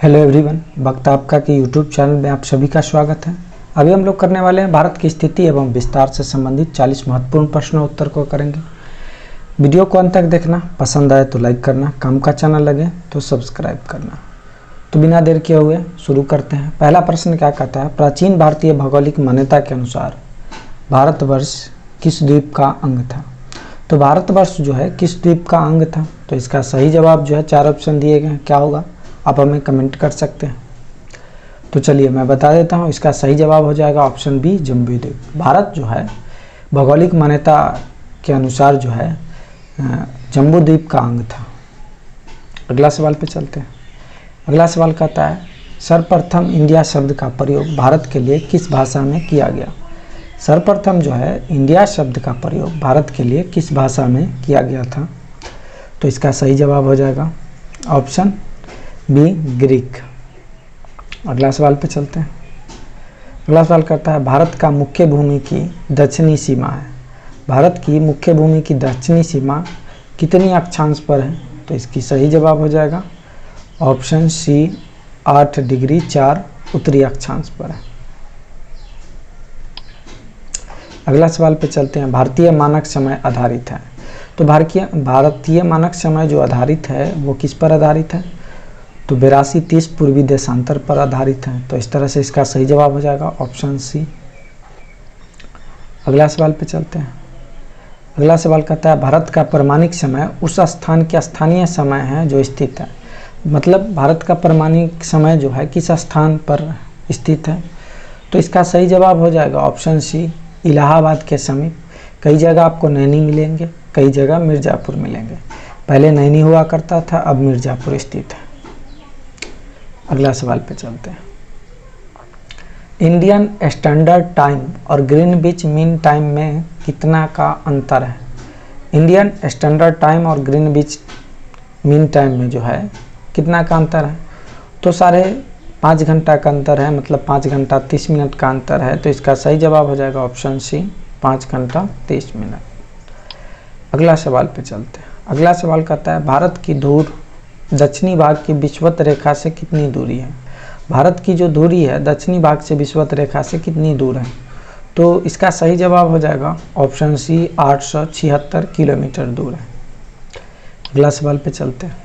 Hello everyone, वक्त आपका के यूट्यूब चैनल में आप सभी का स्वागत है। अभी हम लोग करने वाले हैं भारत की स्थिति एवं विस्तार से संबंधित 40 महत्वपूर्ण प्रश्नों उत्तर को करेंगे। वीडियो को अंत तक देखना, पसंद आए तो लाइक करना, काम का चैनल लगे तो सब्सक्राइब करना। तो बिना देर किए हुए शुरू करते हैं। पहला प्रश्न क्या कहता है, प्राचीन भारतीय भौगोलिक मान्यता के अनुसार भारतवर्ष किस द्वीप का अंग था। तो भारतवर्ष जो है किस द्वीप का अंग था, तो इसका सही जवाब जो है 4 ऑप्शन दिए गए हैं, क्या होगा आप हमें कमेंट कर सकते हैं। तो चलिए मैं बता देता हूँ, इसका सही जवाब हो जाएगा ऑप्शन बी, जम्बू द्वीप। भारत जो है भौगोलिक मान्यता के अनुसार जो है जम्बू द्वीप का अंग था। अगला सवाल पे चलते हैं। अगला सवाल कहता है, सर्वप्रथम इंडिया शब्द का प्रयोग भारत के लिए किस भाषा में किया गया। सर्वप्रथम जो है इंडिया शब्द का प्रयोग भारत के लिए किस भाषा में किया गया था। तो इसका सही जवाब हो जाएगा ऑप्शन बी, ग्रीक। अगला सवाल पे चलते हैं। अगला सवाल करता है, भारत का मुख्य भूमि की दक्षिणी सीमा है। भारत की मुख्य भूमि की दक्षिणी सीमा कितनी अक्षांश पर है। तो इसकी सही जवाब हो जाएगा ऑप्शन सी, 8 डिग्री 4 उत्तरी अक्षांश पर है। अगला सवाल पे चलते हैं, भारतीय मानक समय आधारित है। तो भारतीय मानक समय जो आधारित है वो किस पर आधारित है। तो 82-30 पूर्वी देशांतर पर आधारित है। तो इस तरह से इसका सही जवाब हो जाएगा ऑप्शन सी। अगला सवाल पे चलते हैं। अगला सवाल कहता है, भारत का प्रमाणिक समय उस स्थान के स्थानीय समय है जो स्थित है। मतलब भारत का प्रमाणिक समय जो है किस स्थान पर स्थित है। तो इसका सही जवाब हो जाएगा ऑप्शन सी, इलाहाबाद के समीप। कई जगह आपको नैनी मिलेंगे, कई जगह मिर्ज़ापुर मिलेंगे। पहले नैनी हुआ करता था, अब मिर्ज़ापुर स्थित है। अगला सवाल पे चलते हैं। इंडियन स्टैंडर्ड टाइम और ग्रीनविच मीन टाइम में कितना का अंतर है। इंडियन स्टैंडर्ड टाइम और ग्रीनविच मीन टाइम में जो है कितना का अंतर है। तो 5.5 घंटा का अंतर है, मतलब 5 घंटा 30 मिनट का अंतर है। तो इसका सही जवाब हो जाएगा ऑप्शन सी, 5 घंटा 30 मिनट। अगला सवाल पे चलते हैं। अगला सवाल कहता है, भारत की धूर दक्षिणी भाग की विषुवत रेखा से कितनी दूरी है। भारत की जो दूरी है दक्षिणी भाग से विषुवत रेखा से कितनी दूर है। तो इसका सही जवाब हो जाएगा ऑप्शन सी, 876 किलोमीटर दूर है। अगला सवाल पे चलते हैं।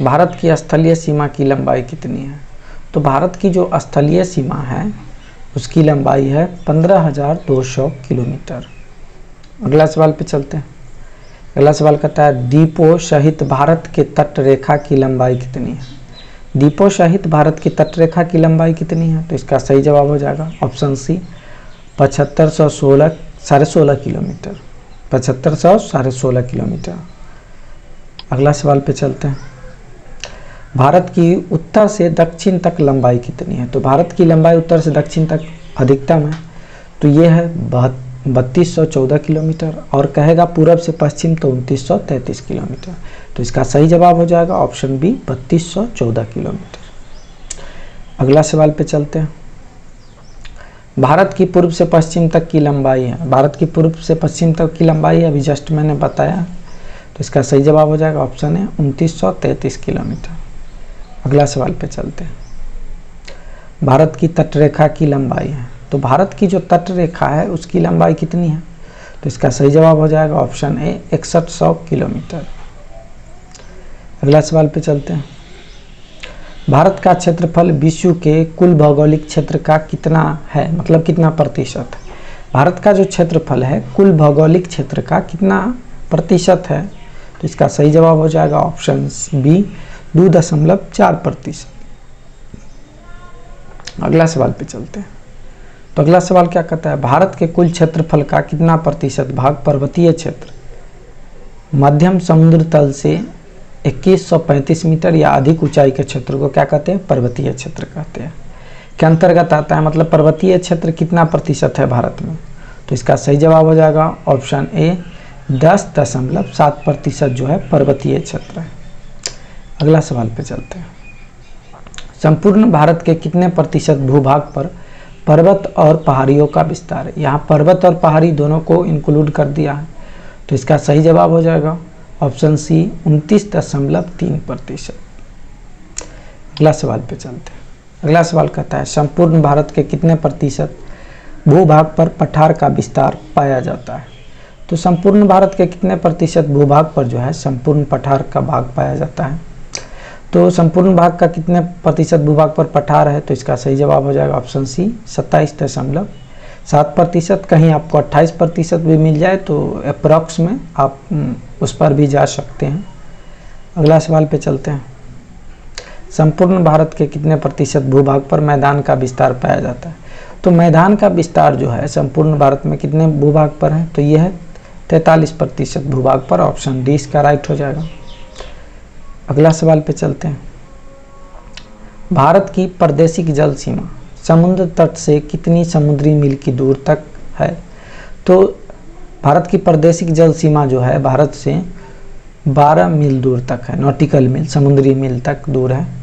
भारत की स्थलीय सीमा की लंबाई कितनी है। तो भारत की जो स्थलीय सीमा है उसकी लंबाई है 15,200 किलोमीटर। अगला सवाल पे चलते हैं। अगला सवाल कहता है, द्वीपों सहित भारत के तट रेखा की लंबाई कितनी है। द्वीपों सहित भारत की तट रेखा की लंबाई कितनी है। तो इसका सही जवाब हो जाएगा ऑप्शन सी, 7516 किलोमीटर। 7516 किलोमीटर। अगला सवाल पे चलते हैं। भारत की उत्तर से दक्षिण तक लंबाई कितनी है। तो भारत की लंबाई उत्तर से दक्षिण तक अधिकतम है, तो ये है 3214 किलोमीटर। और कहेगा पूरब से पश्चिम तो 2933 किलोमीटर। तो इसका सही जवाब हो जाएगा ऑप्शन बी, 3214 किलोमीटर। अगला सवाल पे चलते हैं। भारत की पूर्व से पश्चिम तक की लंबाई है। भारत की पूर्व से पश्चिम तक की लंबाई अभी जस्ट मैंने बताया, तो इसका सही जवाब हो जाएगा ऑप्शन है 2933 किलोमीटर। अगला सवाल पे चलते हैं। भारत की तटरेखा की लंबाई है। तो भारत की जो तट रेखा है उसकी लंबाई कितनी है। तो इसका सही जवाब हो जाएगा ऑप्शन ए, 6100 किलोमीटर। अगला सवाल पे चलते हैं। भारत का क्षेत्रफल विश्व के कुल भौगोलिक क्षेत्र का कितना है, मतलब कितना प्रतिशत है। भारत का जो क्षेत्रफल है कुल भौगोलिक क्षेत्र का कितना प्रतिशत है। तो इसका सही जवाब हो जाएगा ऑप्शन बी, 2.4%। अगला सवाल पे चलते हैं। तो अगला सवाल क्या कहता है, भारत के कुल क्षेत्रफल का कितना प्रतिशत भाग पर्वतीय क्षेत्र मध्यम समुद्र तल से 2135 मीटर या अधिक ऊंचाई के क्षेत्र को क्या कहते हैं, पर्वतीय क्षेत्र कहते हैं, के अंतर्गत आता है। मतलब पर्वतीय क्षेत्र कितना प्रतिशत है भारत में। तो इसका सही जवाब हो जाएगा ऑप्शन ए, 10.7% जो है पर्वतीय क्षेत्र है। अगला सवाल पे चलते हैं। संपूर्ण भारत के कितने प्रतिशत भूभाग पर पर्वत और पहाड़ियों का विस्तार है। यहाँ पर्वत और पहाड़ी दोनों को इंक्लूड कर दिया है। तो इसका सही जवाब हो जाएगा ऑप्शन सी, 29.3%। अगला सवाल पे चलते हैं। अगला सवाल कहता है संपूर्ण भारत के कितने प्रतिशत भूभाग पर पठार का विस्तार पाया जाता है। तो संपूर्ण भारत के कितने प्रतिशत भूभाग पर जो है संपूर्ण पठार का भाग पाया जाता है। तो संपूर्ण भाग का कितने प्रतिशत भूभाग पर पठार है, तो इसका सही जवाब हो जाएगा ऑप्शन सी 27.7%। कहीं आपको 28% भी मिल जाए तो अप्रॉक्स में आप उस पर भी जा सकते हैं। अगला सवाल पे चलते हैं। संपूर्ण भारत के कितने प्रतिशत भूभाग पर मैदान का विस्तार पाया जाता है। तो मैदान का विस्तार जो है संपूर्ण भारत में कितने भूभाग पर है, तो यह है 43% भूभाग पर। ऑप्शन डी इसका राइट हो जाएगा। अगला सवाल पे चलते हैं। भारत की प्रादेशिक जल सीमा समुद्र तट से कितनी समुद्री मील की दूर तक है। तो भारत की प्रादेशिक जल सीमा जो है भारत से 12 मील दूर तक है, नॉटिकल मील, समुद्री मील तक दूर है।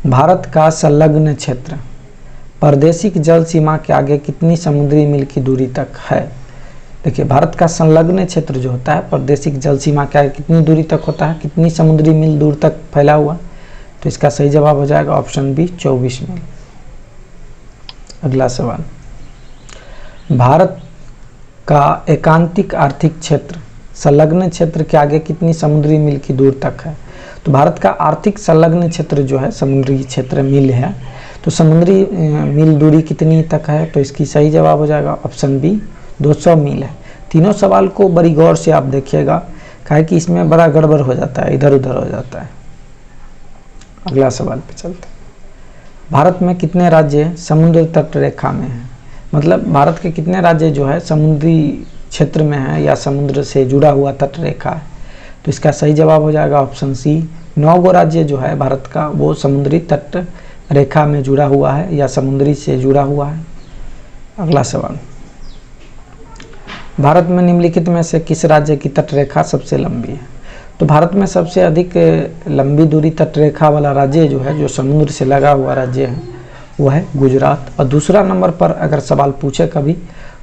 भारत का संलग्न क्षेत्र प्रादेशिक जल सीमा के आगे कितनी समुद्री मील की दूरी तक है। देखिए भारत का संलग्न क्षेत्र जो होता है प्रादेशिक जल सीमा के आगे कितनी दूरी तक होता है, कितनी समुद्री मील दूर तक फैला हुआ, तो इसका सही जवाब हो जाएगा ऑप्शन बी 24 मील। अगला सवाल, भारत का एकांतिक आर्थिक क्षेत्र संलग्न क्षेत्र के आगे कितनी समुद्री मील की दूर तक है। तो भारत का आर्थिक संलग्न क्षेत्र जो है समुद्री क्षेत्र मील है, तो समुद्री मील दूरी कितनी तक है, तो इसकी सही जवाब हो जाएगा ऑप्शन बी 200 मील है। तीनों सवाल को बड़ी गौर से आप देखिएगा, काहे कि इसमें बड़ा गड़बड़ हो जाता है, इधर उधर हो जाता है। अगला सवाल पे चलते हैं। भारत में कितने राज्य समुद्र तट रेखा में हैं। मतलब भारत के कितने राज्य जो है समुद्री क्षेत्र में है या समुद्र से जुड़ा हुआ तट रेखा है, तो इसका सही जवाब हो जाएगा ऑप्शन सी 9 गो राज्य जो है भारत का वो समुद्री तट रेखा में जुड़ा हुआ है या समुद्री से जुड़ा हुआ है। अगला सवाल, भारत में निम्नलिखित में से किस राज्य की तट रेखा सबसे लंबी है। तो भारत में सबसे अधिक लंबी दूरी तट रेखा वाला राज्य जो है, जो समुद्र से लगा हुआ राज्य है, वो है गुजरात। और दूसरा नंबर पर अगर सवाल पूछे कभी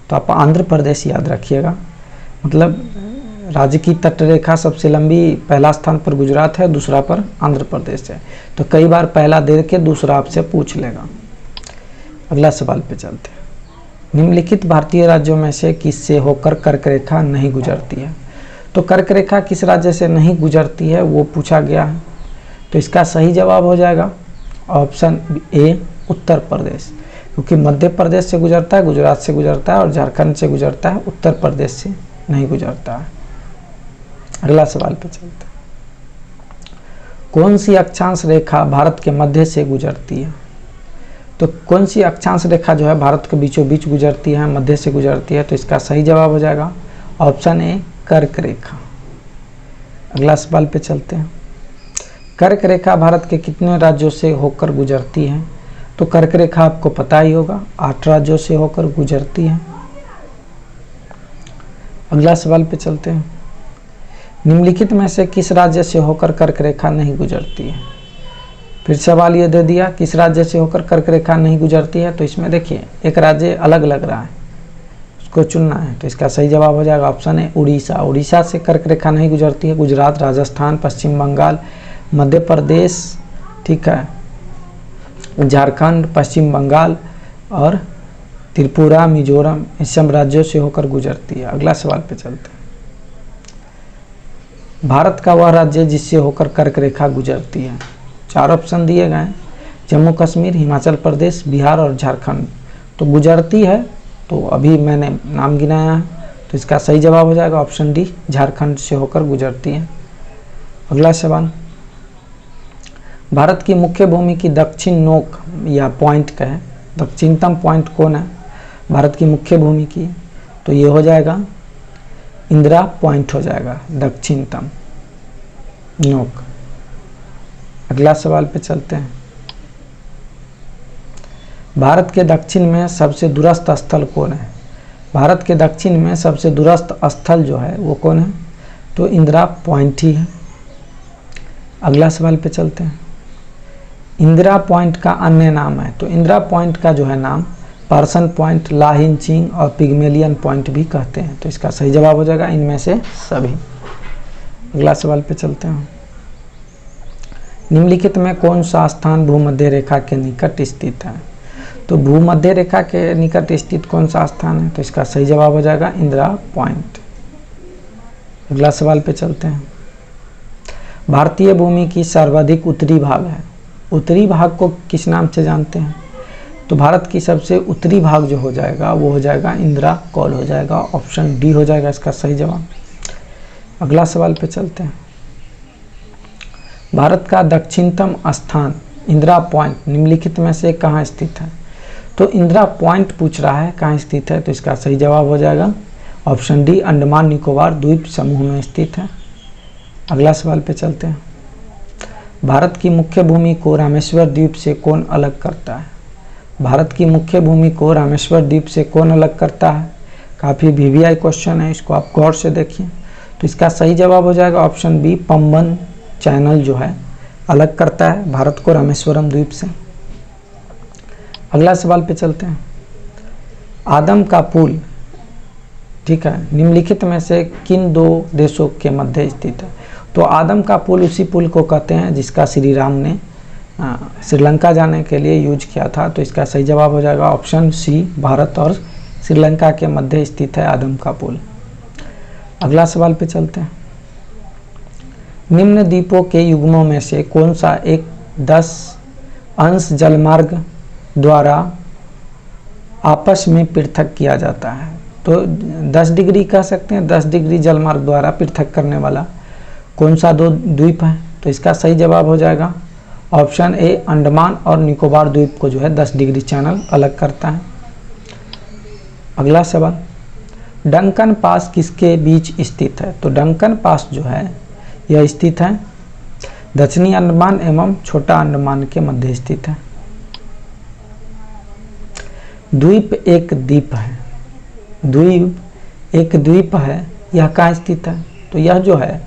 तो आप आंध्र प्रदेश याद रखिएगा। मतलब राज्य की तट रेखा सबसे लंबी पहला स्थान पर गुजरात है, दूसरा पर आंध्र प्रदेश है। तो कई बार पहला दे के दूसरा आपसे पूछ लेगा। अगला सवाल पे चलते हैं। निम्नलिखित भारतीय राज्यों में से किससे होकर कर्क रेखा नहीं गुजरती है। तो कर्क रेखा किस राज्य से नहीं गुजरती है वो पूछा गया है, तो इसका सही जवाब हो जाएगा ऑप्शन ए उत्तर प्रदेश, क्योंकि मध्य प्रदेश से गुजरता है, गुजरात से गुजरता है और झारखंड से गुजरता है, उत्तर प्रदेश से नहीं गुजरता है। अगला सवाल पे चलते हैं। कौन सी अक्षांश रेखा भारत के मध्य से गुजरती है। तो कौन सी अक्षांश रेखा जो है भारत के बीचों बीच गुजरती है, मध्य से गुजरती है, तो इसका सही जवाब हो जाएगा ऑप्शन ए कर्क रेखा। अगला सवाल पे चलते हैं। कर्क रेखा भारत के कितने राज्यों से होकर गुजरती है। तो कर्क रेखा आपको पता ही होगा 8 राज्यों से होकर गुजरती है। अगला सवाल पे चलते हैं। निम्नलिखित में से किस राज्य से होकर कर्क रेखा नहीं गुजरती है। फिर सवाल ये दे दिया किस राज्य से होकर कर्क रेखा नहीं गुजरती है, तो इसमें देखिए एक राज्य अलग लग रहा है, उसको चुनना है। तो इसका सही जवाब हो जाएगा ऑप्शन है उड़ीसा। उड़ीसा से कर्क रेखा नहीं गुजरती है, गुजरात, राजस्थान, पश्चिम बंगाल, मध्य प्रदेश, ठीक है, झारखंड, पश्चिम बंगाल और त्रिपुरा, मिजोरम, इस सब राज्यों से होकर गुजरती है। अगला सवाल पे चलते हैं। भारत का वह राज्य जिससे होकर कर्क रेखा गुजरती है। 4 ऑप्शन दिए गए हैं, जम्मू कश्मीर, हिमाचल प्रदेश, बिहार और झारखंड। तो गुजरती है तो अभी मैंने नाम गिनाया है, तो इसका सही जवाब हो जाएगा ऑप्शन डी झारखंड से होकर गुजरती है। अगला सवाल, भारत की मुख्य भूमि की दक्षिण नोक या पॉइंट का है, दक्षिणतम पॉइंट कौन है भारत की मुख्य भूमि की, तो ये हो जाएगा इंदिरा पॉइंट हो जाएगा दक्षिणतम नोक। अगला सवाल पे चलते हैं। भारत के दक्षिण में सबसे दूरस्थ स्थल कौन है। भारत के दक्षिण में सबसे दूरस्थ स्थल जो है वो कौन है, तो इंदिरा पॉइंट ही है। अगला सवाल पे चलते हैं। इंदिरा पॉइंट का अन्य नाम है, तो इंदिरा पॉइंट का जो है नाम पर्सन पॉइंट, लाहिनचिंग और पिग्मेलियन पॉइंट भी कहते हैं। तो इसका सही जवाब हो जाएगा इनमें से सभी। अगला सवाल पे चलते हैं। निम्नलिखित में कौन सा स्थान भूमध्य रेखा के निकट स्थित है? तो भूमध्य रेखा के निकट स्थित कौन सा स्थान है? तो इसका सही जवाब हो जाएगा इंदिरा पॉइंट। अगला सवाल पे चलते हैं। भारतीय भूमि की सर्वाधिक उत्तरी भाग है, उत्तरी भाग को किस नाम से जानते हैं? तो भारत की सबसे उत्तरी भाग जो हो जाएगा वो हो जाएगा इंदिरा कौल हो जाएगा, ऑप्शन डी हो जाएगा इसका सही जवाब। अगला सवाल पे चलते हैं। भारत का दक्षिणतम स्थान इंदिरा पॉइंट निम्नलिखित में से कहाँ स्थित है? तो इंदिरा पॉइंट पूछ रहा है कहाँ स्थित है, तो इसका सही जवाब हो जाएगा ऑप्शन डी, अंडमान निकोबार द्वीप समूह में स्थित है। अगला सवाल पे चलते हैं। भारत की मुख्य भूमि को रामेश्वर द्वीप से कौन अलग करता है? भारत की मुख्य भूमि को रामेश्वर द्वीप से कौन अलग करता है? काफ़ी वीवीआई क्वेश्चन है, इसको आप गौर से देखिए। तो इसका सही जवाब हो जाएगा ऑप्शन बी, पंबन चैनल जो है अलग करता है भारत को रामेश्वरम द्वीप से। अगला सवाल पे चलते हैं। आदम का पुल, ठीक है, निम्नलिखित में से किन दो देशों के मध्य स्थित है? तो आदम का पुल उसी पुल को कहते हैं जिसका श्री राम ने श्रीलंका जाने के लिए यूज किया था। तो इसका सही जवाब हो जाएगा ऑप्शन सी, भारत और श्रीलंका के मध्य स्थित है आदम का पुल। अगला सवाल पे चलते हैं। निम्न द्वीपों के युग्मों में से कौन सा एक 10 अंश जलमार्ग द्वारा आपस में पृथक किया जाता है? तो 10 डिग्री कह सकते हैं, 10 डिग्री जलमार्ग द्वारा पृथक करने वाला कौन सा दो द्वीप है? तो इसका सही जवाब हो जाएगा ऑप्शन ए, अंडमान और निकोबार द्वीप को जो है 10 डिग्री चैनल अलग करता है। अगला सवाल, डंकन पास किसके बीच स्थित है? तो डंकन पास जो है यह स्थित है दक्षिणी अंडमान एवं छोटा अंडमान के मध्य स्थित है। द्वीप एक द्वीप है, द्वीप एक द्वीप है, यह कहाँ स्थित है? तो यह जो है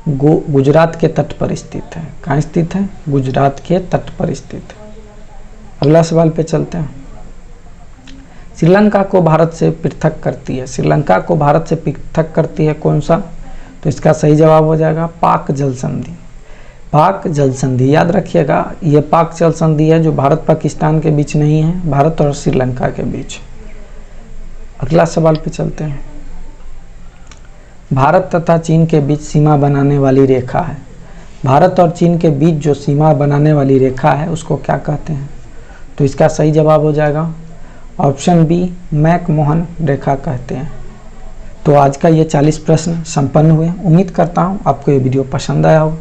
गुजरात के तट पर स्थित है। कहाँ स्थित है? गुजरात के तट पर स्थित है। अगला सवाल पे चलते हैं। श्रीलंका को भारत से पृथक करती है, श्रीलंका को भारत से पृथक करती है कौन सा? तो इसका सही जवाब हो जाएगा पाक जल संधि। पाक जल संधि याद रखिएगा, ये पाक जल संधि है जो भारत पाकिस्तान के बीच नहीं है, भारत और श्रीलंका के बीच। अगला सवाल पे चलते हैं। भारत तथा चीन के बीच सीमा बनाने वाली रेखा है, भारत और चीन के बीच जो सीमा बनाने वाली रेखा है उसको क्या कहते हैं? तो इसका सही जवाब हो जाएगा ऑप्शन बी, मैकमोहन रेखा कहते हैं। तो आज का ये 40 प्रश्न संपन्न हुए। उम्मीद करता हूँ आपको ये वीडियो पसंद आया हो।